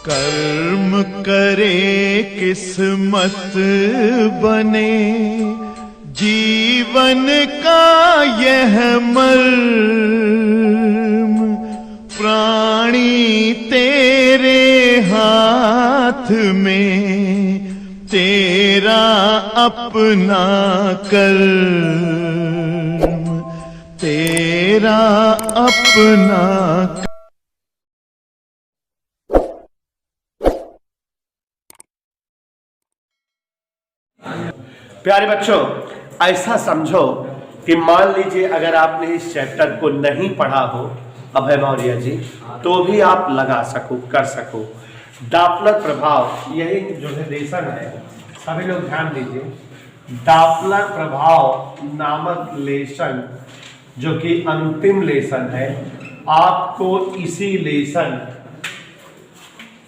कर्म करे किस्मत बने, जीवन का यह मर्म, प्राणी तेरे हाथ में, तेरा अपना कर्म, तेरा अपना। प्यारे बच्चों, ऐसा समझो कि मान लीजिए अगर आपने इस चैप्टर को नहीं पढ़ा हो अभय मौर्य जी, तो भी आप लगा सको, कर सको। डॉपलर प्रभाव, यही जो है लेसन है, सभी लोग ध्यान दीजिए। डॉपलर प्रभाव नामक लेसन जो कि अंतिम लेसन है, आपको इसी लेसन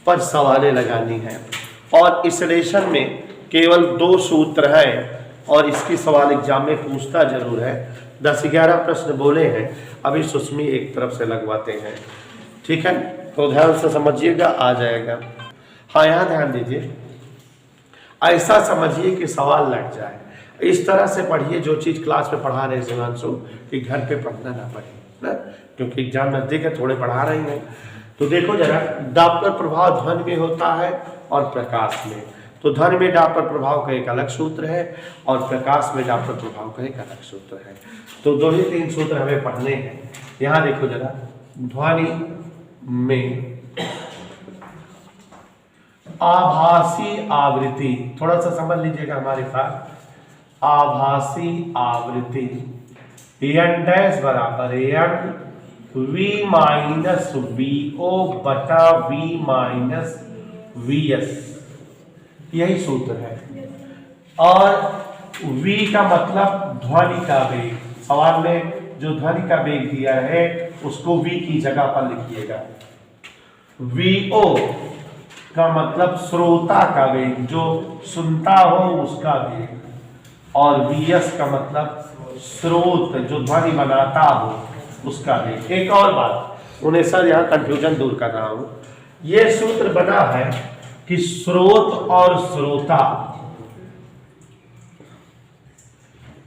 पर सवालें लगानी है। और इस लेसन में केवल 2 सूत्र है और इसकी सवाल एग्जाम में पूछता जरूर है। 10-11 प्रश्न बोले हैं, अभी सुस्मी एक तरफ से लगवाते हैं, ठीक है? तो ध्यान से समझिएगा, आ जाएगा। हाँ, यहाँ ध्यान दीजिए, ऐसा समझिए कि सवाल लग जाए। इस तरह से पढ़िए जो चीज़ क्लास में पढ़ा रहे शिवांशु, कि घर पे पढ़ना ना पड़े ना, क्योंकि एग्जाम नजदीक है, थोड़े पढ़ा रहे हैं। तो देखो जरा, डॉपलर प्रभाव ध्वनि में होता है और प्रकाश में। तो ध्वनि में डॉपलर प्रभाव का एक अलग सूत्र है और प्रकाश में डॉपलर प्रभाव का एक अलग सूत्र है। तो 2 ही 3 सूत्र हमें पढ़ने हैं। यहाँ देखो जरा, ध्वनि में आभासी आवृत्ति, थोड़ा सा समझ लीजिएगा हमारे साथ। आभासी आवृत्ति n डैश बराबर n v माइनस vo बटा v माइनस vs, यही सूत्र है। और v का मतलब ध्वनि का वेग। सवाल में जो ध्वनि का वेग दिया है उसको v की जगह पर लिखिएगा। vo का मतलब श्रोता का वेग, जो सुनता हो उसका वेग। और vs का मतलब स्रोत, जो ध्वनि बनाता हो उसका वेग। एक और बात, उन्हें सर यहाँ कंफ्यूजन दूर कर रहा हूं। यह सूत्र बना है कि स्रोत और श्रोता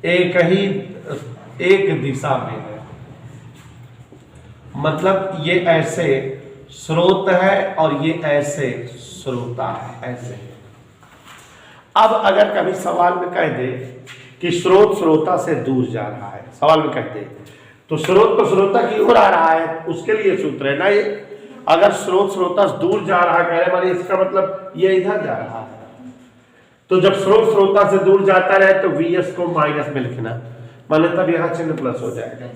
एक दिशा में है। मतलब ये ऐसे स्रोत है और ये ऐसे श्रोता है, ऐसे। अब अगर कभी सवाल में कह दे कि स्रोत श्रोता से दूर जा रहा है, सवाल में कह दे तो स्रोत तो श्रोता की ओर आ रहा है, उसके लिए सूत्र है ना ये। अगर स्रोत श्रोता से दूर जा रहा है, माने इसका मतलब ये इधर जा रहा है। तो जब स्रोत श्रोता से दूर जाता रहे तो vs को माइनस में लिखना, माने तब यहां चिन्ह प्लस हो जाएगा।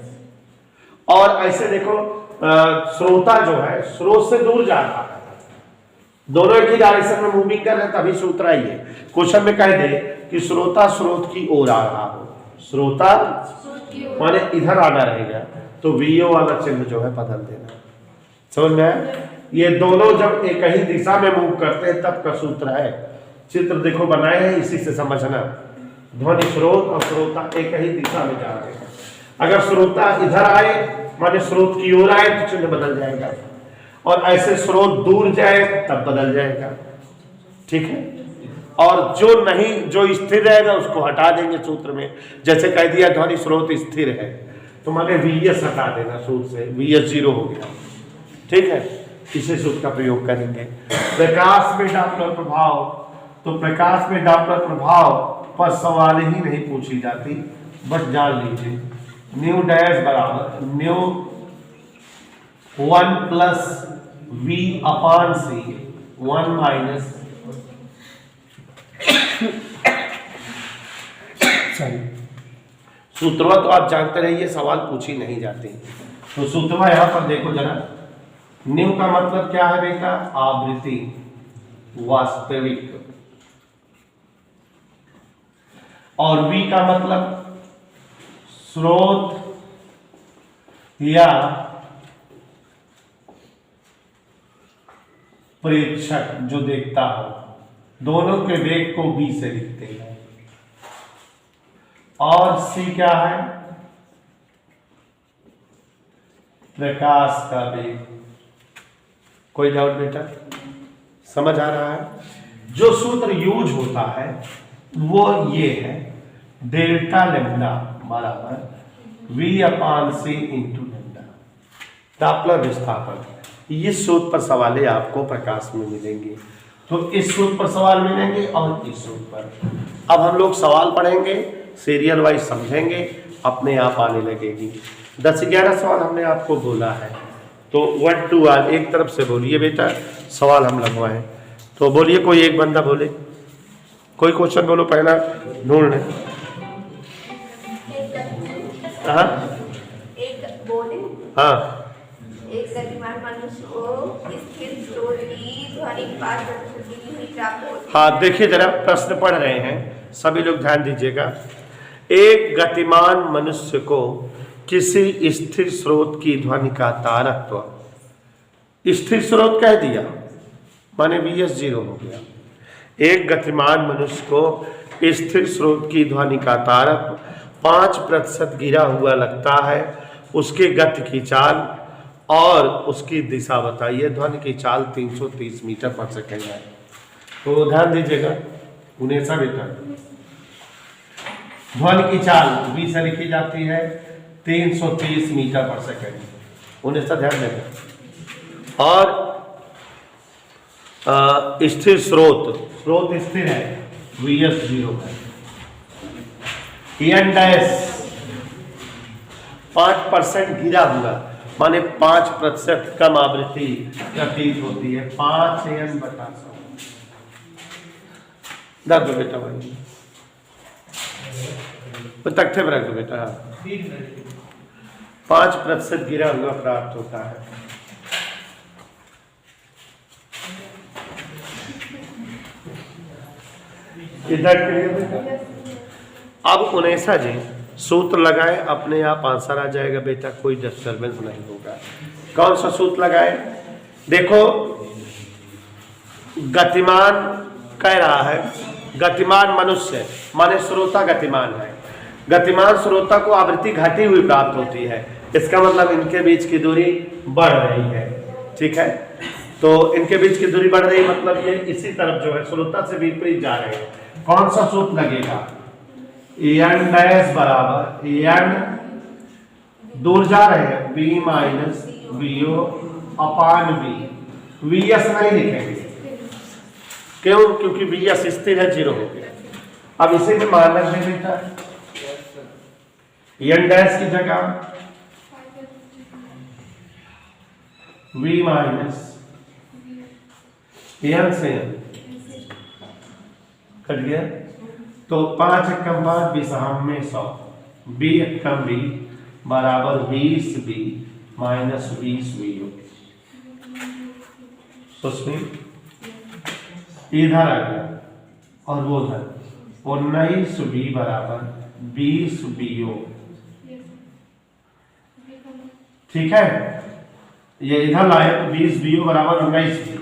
और ऐसे देखो, श्रोता जो है स्रोत से दूर जा रहा है, दोनों एक ही डायरेक्शन में मूविंग कर रहे हैं, तभी सूत्र आई है। क्वेश्चन में कह दे कि श्रोता स्रोत की ओर आ रहा हो, श्रोता माने इधर आना रहेगा, तो vo वाला चिन्ह जो है बदल देना। समझ में आया? ये दोनों जब एक ही दिशा में मूव करते हैं तब का सूत्र है। चित्र देखो बनाए हैं, इसी से समझना। ध्वनि स्रोत और श्रोता एक ही दिशा में जा रहे हैं। अगर श्रोता इधर आए माने स्रोत की ओर आए तो चिन्ह बदल जाएगा, और ऐसे स्रोत दूर जाए तब बदल जाएगा, ठीक है? और जो नहीं, जो स्थिर रहेगा उसको हटा देंगे सूत्र में। जैसे कह दिया ध्वनि स्रोत स्थिर है, तो माने vs हटा देना सूत्र से, vs 0 हो गया, ठीक है? इसी सूत्र का प्रयोग करेंगे। प्रकाश में डॉपलर प्रभाव, तो प्रकाश में डॉपलर प्रभाव पर सवाल ही नहीं पूछी जाती, बस जान लीजिए। न्यू डैश बराबर न्यू 1 प्लस v अपान सी 1 माइनस सूत्रवा तो आप जानते रहिए, सवाल पूछी नहीं जाती। तो सूत्रवा यहां पर देखो जरा, न्यू का मतलब क्या है बेटा? आवृत्ति, वास्तविक। और वी का मतलब स्रोत या प्रेक्षक, जो देखता हो। दोनों के वेग को v से लिखते हैं। और c क्या है? प्रकाश का वेग। कोई डाउट बेटा? समझ आ रहा है? जो सूत्र यूज होता है वो ये है, डेल्टा लैम्डा बराबर V अपान C इंटू लैम्डा, डॉपलर विस्थापन। ये सूत्र पर सवालें आपको प्रकाश में मिलेंगे, तो इस सूत्र पर सवाल मिलेंगे और इस सूत्र पर। अब हम लोग सवाल पढ़ेंगे, सीरियल वाइज समझेंगे, अपने आप आने लगेगी। 10-11 सवाल हमने आपको बोला है, तो 1 2 एक तरफ से बोलिए बेटा, सवाल हम लगवाएं। तो बोलिए, कोई एक बंदा बोले, कोई क्वेश्चन बोलो, पहला ढूंढ लें। हाँ हाँ, एक गतिमान मनुष्य को स्थिर स्रोत की ध्वनि 5% ही प्राप्त होती है। हाँ देखिए जरा, प्रश्न पढ़ रहे हैं, सभी लोग ध्यान दीजिएगा। एक गतिमान मनुष्य को किसी स्थिर स्रोत की ध्वनि का तारकत्व, स्थिर स्रोत कह दिया माने Vs 0 हो गया। एक गतिमान मनुष्य को स्थिर स्रोत की ध्वनि का तारकत्व 5% गिरा हुआ लगता है, उसके गति की चाल और उसकी दिशा बताइए। ध्वनि की चाल 330 मीटर पर सेकेंड है। तो ध्यान दीजिएगा, उन्हें सब बेटा, ध्वनि की चाल V से लिखी जाती है 330 मीटर पर सेकेंड, उन्हें सब ध्यान देना। और स्थिर स्रोत स्थिर है, Vs 0 है। n डैश 5% गिरा हुआ माने 5% कम आवृत्ति प्रतीत होती है। 5n बटा 100 रख दो बेटा, वही वो तख्ते पर रख दो बेटा। 5% गिरा हुआ प्राप्त होता है। इधर अब 19 जी सूत्र लगाए, अपने आप आंसर आ जाएगा बेटा, कोई डिस्टर्बेंस नहीं होगा। कौन सा सूत्र लगाए? देखो, गतिमान कह रहा है, गतिमान मनुष्य माने श्रोता गतिमान है। गतिमान श्रोता को आवृत्ति घटी हुई प्राप्त होती है, इसका मतलब इनके बीच की दूरी बढ़ रही है। ठीक है, तो इनके बीच की दूरी बढ़ रही मतलब ये इसी तरफ जो है श्रोता से विपरीत जा रहे हैं। कौन सा सूत्र लगेगा? n डैश बराबर n, दूर जा रहे हैं V माइनस VO अपान V। Vs नहीं लिखेंगे, क्यों? क्योंकि Vs स्थिर है, 0 हो गया। अब इसे में मान रख दे बेटा, n डैश की जगह V माइनस n से कट गया, तो 5 एकम 5 20 में 100, 20 एकम 20 बराबर 20V माइनस 20VO। सुस्मित इधर आ गया और वो उधर, 19V बराबर 20VO। ठीक है, ये इधर लाए तो 20VO बराबर 19V,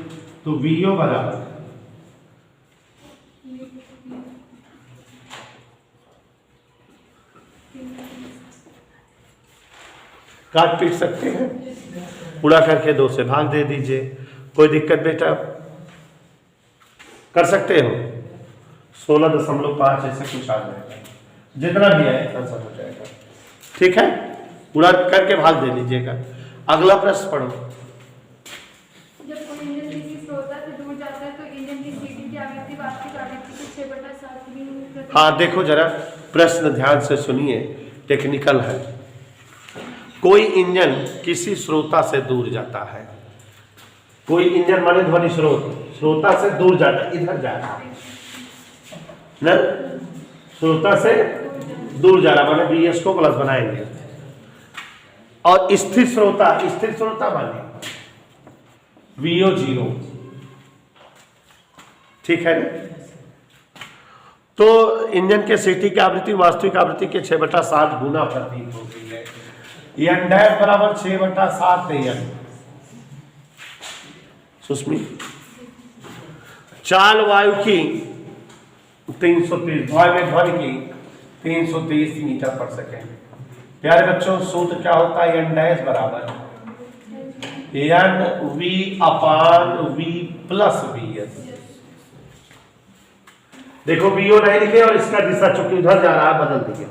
तो VO बराबर काट पीट सकते हैं, उड़ा करके 2 से भाग दे दीजिए, कोई दिक्कत बेटा? कर सकते हो। 16.5 ऐसे कुछ आ जाएगा, जितना भी आए आंसर हो जाएगा। ठीक है, उड़ा करके भाग दे दीजिएगा। अगला प्रश्न पढ़ो। जब कोई इंजन किसी श्रोता से दूर जाता है तो इंजन की सीटी की आवृत्ति वास्तविक आवृत्ति के 6/7 हाँ देखो जरा, प्रश्न ध्यान से सुनिए, टेक्निकल है। कोई इंजन किसी श्रोता से दूर जाता है, कोई इंजन माने ध्वनि स्रोत, श्रोता से दूर जाता है, इधर जा रहा है ना, श्रोता से दूर जा रहा माने Vs को प्लस बनाएंगे। और स्थिर श्रोता माने VO 0। ठीक है ना? तो इंजन के सीटी की आवृत्ति वास्तविक आवृत्ति के 6/7 गुना प्रतीत होती है। n डैश बराबर 6/7 n। सुस्मित, चाल वायु की 330, ध्वनि की 330 मीटर पर सेकेंड। प्यारे बच्चों, सूत्र क्या होता है? n डैश बराबर एन वी अपान वी प्लस वी एस। देखो वीओ नहीं लिखे और इसका दिशा चूंकि उधर जा रहा है बदल दिए,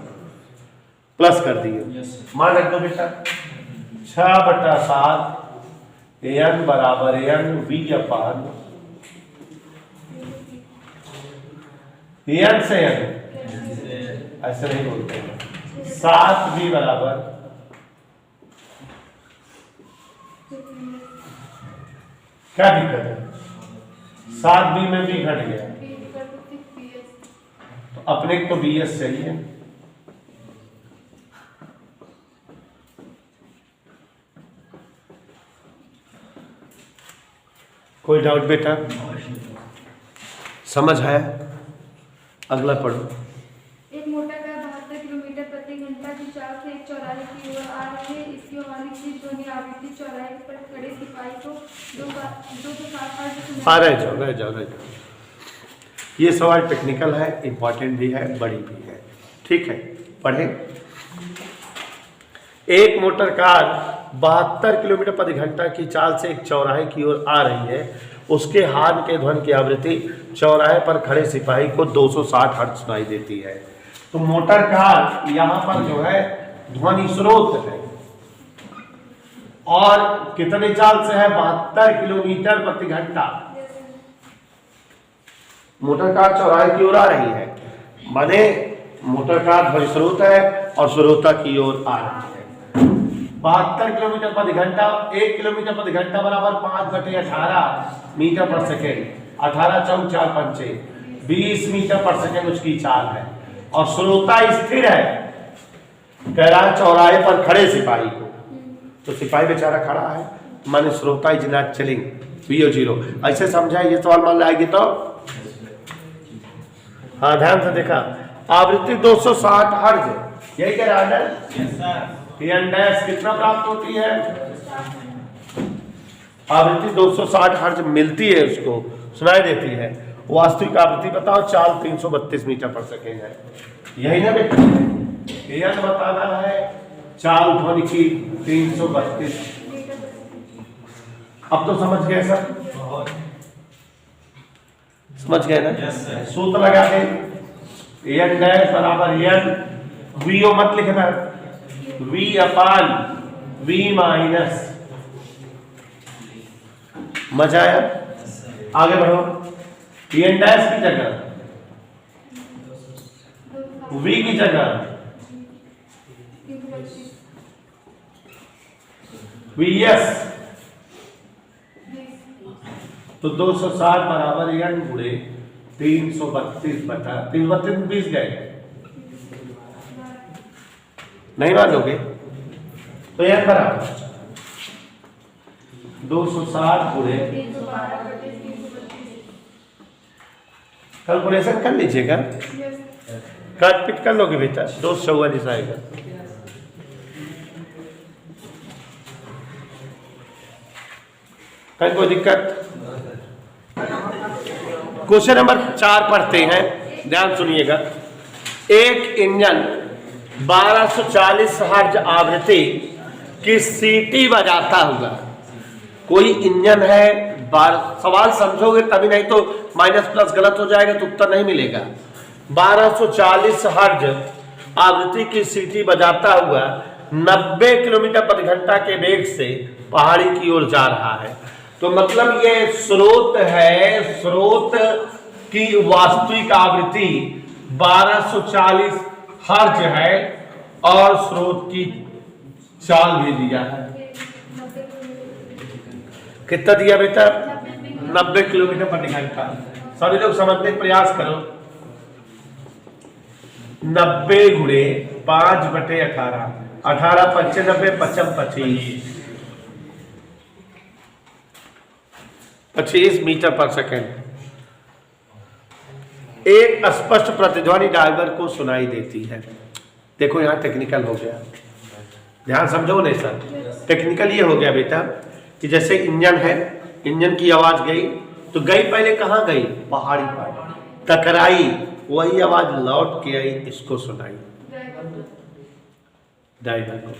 प्लस कर दिए। मान रख दो बेटा 6/7 एन बराबर एन वी अपान एन से एन, ऐसे नहीं बोलते हैं। 7 वी बराबर क्या दिक्कत है? 7 बी में भी घट गया तो अपने को बी एस चाहिए। कोई डाउट बेटा? समझ है? अगला पढ़ो। एक मोटर कार 72 किलोमीटर प्रति घंटा की चाल से एक चौराहे की ओर आ रही है। इसकी हमारी की ध्वनि आवृत्ति चौराहे पर खड़े सिपाही को 260 हाँ रह जाओ। ये सवाल टेक्निकल है, इंपॉर्टेंट भी है, बड़ी भी है। ठीक है, पढ़े। एक मोटर कार 72 किलोमीटर प्रति घंटा की चाल से एक चौराहे की ओर आ रही है। उसके हॉर्न के ध्वनि की आवृत्ति चौराहे पर खड़े सिपाही को 260 हर्ट्ज सुनाई देती है। तो मोटर कार यहाँ पर जो है ध्वनि स्रोत है और कितने चाल से है? 72 किलोमीटर प्रति घंटा। मोटर कार चौराहे की ओर आ रही है, माने मोटर कार ध्वनि स्रोत है और श्रोता की ओर आ रही है। 72 किलोमीटर प्रति घंटा, 1 किलोमीटर प्रति घंटा बराबर 5/18 मीटर पर सेकेंड। 18 चौक 4 पंचे 20 मीटर पर सेकेंड उसकी चाल है और श्रोता स्थिर है। कह रहा है चौराहे पर खड़े सिपाही को, तो सिपाही बेचारा खड़ा है, माने श्रोता इज नॉट चलिंग, VO 0। ऐसे समझा? ये सवाल मान लाएगी तो हाँ ध्यान से देखा। आवृत्ति 260 हर्ट्ज, यही कह रहा है। एन डैश कितना प्राप्त होती है? आवृत्ति 260 हर्ट्ज मिलती है, उसको सुनाई देती है। वास्तविक आवृत्ति बताओ? चाल 332 मीटर पर सेकेंड है, यही ना बेटा? एन बताना है, चाल ध्वनि की 332। अब तो समझ गए सर? समझ गए ना? सूत्र लगा दे, एन डैश बराबर एन, वीओ मत लिखना, V अपान V माइनस। मजा आया? आगे बढ़ो। एन डैश की जगह V की जगह VS, तो 260 बराबर एन गुणे 332 20 गए। नहीं मानोगे तो एन बराबर 260 गुणे, कैलकुलेशन कर लीजिएगा, काट पीट कर लोगे बेटा। 244 आएगा। कहीं कोई दिक्कत? क्वेश्चन नंबर 4 पढ़ते हैं, ध्यान सुनिएगा। एक इंजन 1240 हर्ट्ज आवृत्ति की सीटी बजाता हुआ, कोई इंजन है, सवाल समझोगे तभी, नहीं तो माइनस प्लस गलत हो जाएगा तो उत्तर नहीं मिलेगा। 1240 हर्ट्ज आवृत्ति की सीटी बजाता हुआ 90 किलोमीटर प्रति घंटा के वेग से पहाड़ी की ओर जा रहा है। तो मतलब ये स्रोत है, स्रोत की वास्तविक आवृत्ति 1240 हर्ट्ज है और स्रोत की चाल भी दिया है। कितना दिया बेटा? 90 किलोमीटर प्रति घंटा। सभी लोग समझने का प्रयास करो। 90 गुणे 5/18, 18 95 55 25 मीटर पर सेकेंड। एक स्पष्ट प्रतिध्वनि ड्राइवर को सुनाई देती है। देखो यहाँ टेक्निकल हो गया, ध्यान समझो नहीं सर? टेक्निकल ये हो गया बेटा कि जैसे इंजन है, इंजन की आवाज गई तो गई पहले कहाँ गई? पहाड़ी पर, टकराई, वही आवाज लौट के आई, इसको सुनाई ड्राइवर को।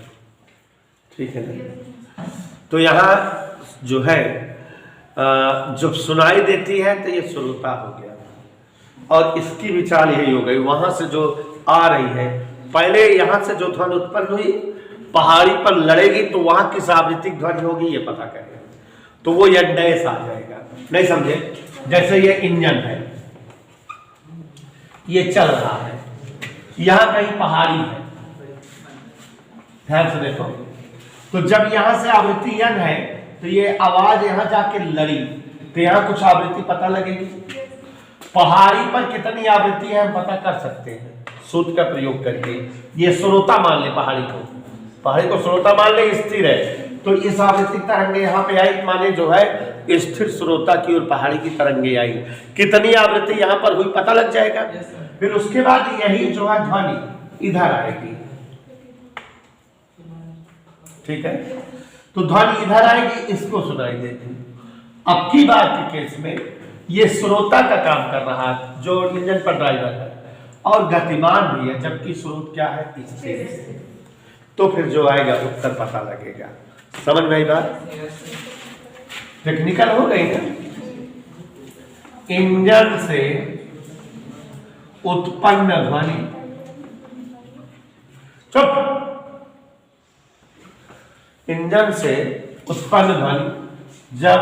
ठीक है ना? तो यहाँ जो है जब सुनाई देती है तो ये श्रोता हो गया, और इसकी भी चाल यही हो गई। वहां से जो आ रही है, पहले यहां से जो ध्वनि उत्पन्न हुई पहाड़ी पर लड़ेगी तो वहां किस आवृत्ति ध्वनि होगी ये पता करें, तो वो यंडैस आ जाएगा। नहीं समझे? जैसे ये इंजन है, ये चल रहा है, यहां कहीं पहाड़ी है, ध्यान से देखो, तो जब यहां से आवृत्ति यन है तो ये आवाज यहां जाके लड़ी तो यहां कुछ आवृत्ति पता लगेगी। पहाड़ी पर कितनी आवृत्ति है हम पता कर सकते हैं सूत्र का प्रयोग करके। ये श्रोता मान ले, पहाड़ी को श्रोता मान ले, स्थिर है, तो इस आवृत्ति तरंगे यहाँ पे आई, माने जो है स्थिर श्रोता की और पहाड़ी की तरंगे आई। कितनी आवृत्ति यहाँ पर हुई पता लग जाएगा। फिर उसके बाद यही जो है ध्वनि इधर आएगी, ठीक है, तो ध्वनि इधर आएगी, इसको सुनाई देगी। अब की बार के केस में ये श्रोता का काम कर रहा है जो इंजन पर ड्राइवर है, और गतिमान भी है, जबकि स्रोत क्या है, स्थिर। तो फिर जो आएगा उत्तर पता लगेगा। समझ में आई बात? टेक्निकल हो गई ना। इंजन से उत्पन्न ध्वनि, चुप, इंजन से उत्पन्न ध्वनि जब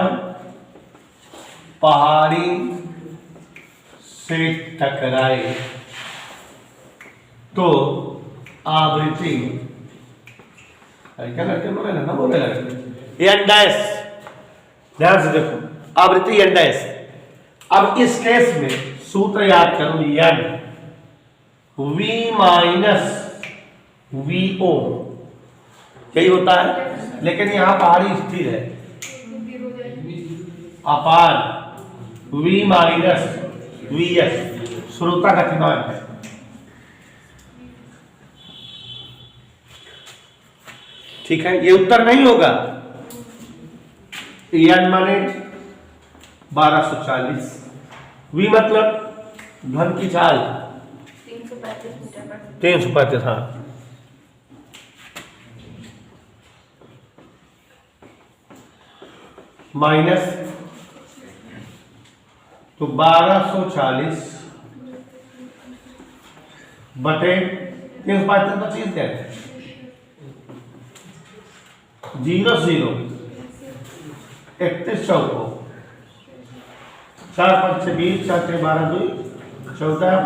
पहाड़ी से टकराए तो आवृत्ति, क्या करते बोले ना बोले यंडैस, ध्यान से देखो, आवृत्ति यंडैस। अब इस केस में सूत्र याद करो, यन V माइनस VO यही होता है, लेकिन यहां पहाड़ी स्थिर है, अपार V माइनस VS श्रोता गतिमान है। ठीक है, ये उत्तर नहीं होगा। यन माने 1240, V मतलब ध्वनि की चाल 335 मीटर पर 335, हाँ, माइनस तो 1240 बटे 335 क्या है, 0 0 31 चौको 4 5 6 20 4 3 12 2 14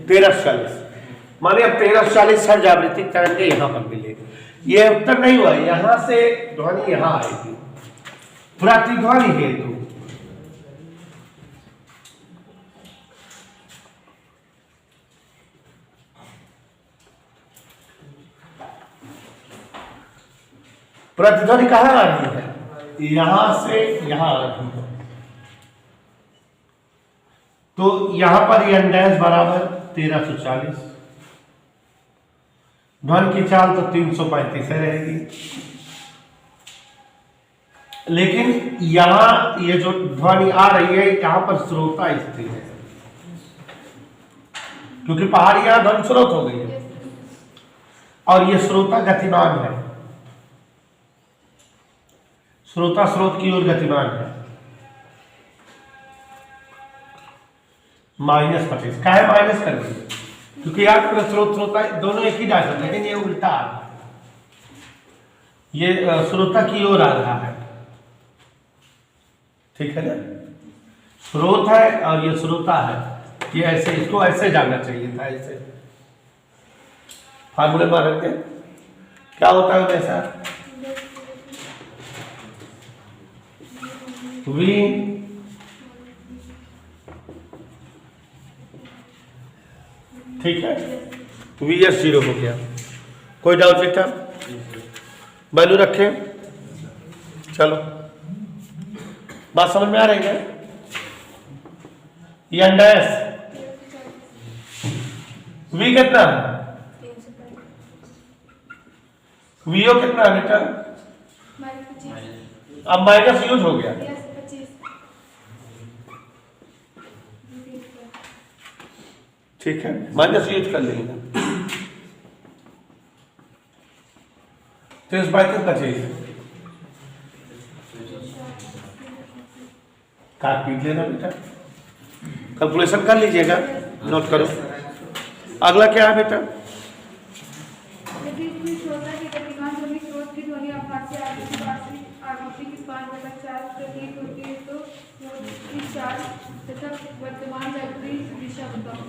1340, माने अब 1340 सर्ज आवृत्ति तरंगे यहां पर मिलेगी। यह उत्तर नहीं हुआ, यहां से ध्वनि यहां आएगी, प्रतिध्वनि हेतु। प्रतिध्वनि कहां आ रही है, यहां से यहां आ रही है, तो यहां पर यंडैस बराबर 1340, ध्वनि की चाल तो 335 है रहेगी, लेकिन यहां ये जो ध्वनि आ रही है यहां पर श्रोता स्थिर है, क्योंकि पहाड़ी यहां ध्वनि स्रोत हो गई है, और ये श्रोता गतिमान है, श्रोता स्रोत की ओर गतिमान है। -25 का है, माइनस कर दीजिए, क्योंकि याद करो स्रोत श्रोता दोनों एक ही डायरेक्शन, लेकिन ये उल्टा आ रहा है, ये श्रोता की ओर आ रहा है, ठीक है ना, स्रोत है और ये श्रोता है, ये ऐसे, इसको ऐसे जाना चाहिए था, ऐसे फार्मूले में रखते क्या होता है वैसा, V ठीक है, तो VS 0 हो गया। कोई डाउट बेटा, वैल्यू रखे, चलो बात समझ में आ रही है। यंडैस V कितना है, VO कितना है बेटा, अब माइनस यूज हो गया, ठीक है, माइनस यूज कर लेंगे। 23 बाई 3 25। काट पीट लेना बेटा, कैलकुलेशन कर लीजिएगा, नोट करो। अगला क्या है बेटा? यदि इसमें श्रोता की गतिमान ध्वनि स्रोत की ध्वनि आभासी आवृत्ति की 5/4 प्रतीत होती है तो स्रोत की 4 तथा वर्तमान लहरी दिशा बताओ।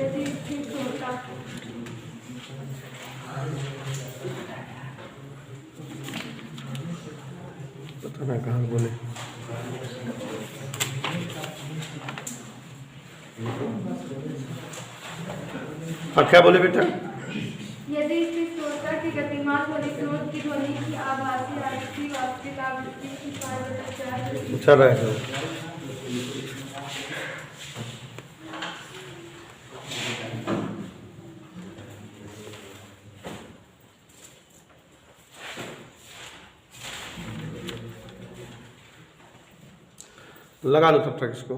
यदि इसकी श्रोता पता ना कहाँ बोले। हाँ क्या बोले बेटा? यदि इसकी श्रोता की गतिमान ध्वनि स्रोत की ध्वनि की आभासी आवृत्ति वास्तविक आवृत्ति की 5/4 चल रहा है। लगा लो तब तक इसको।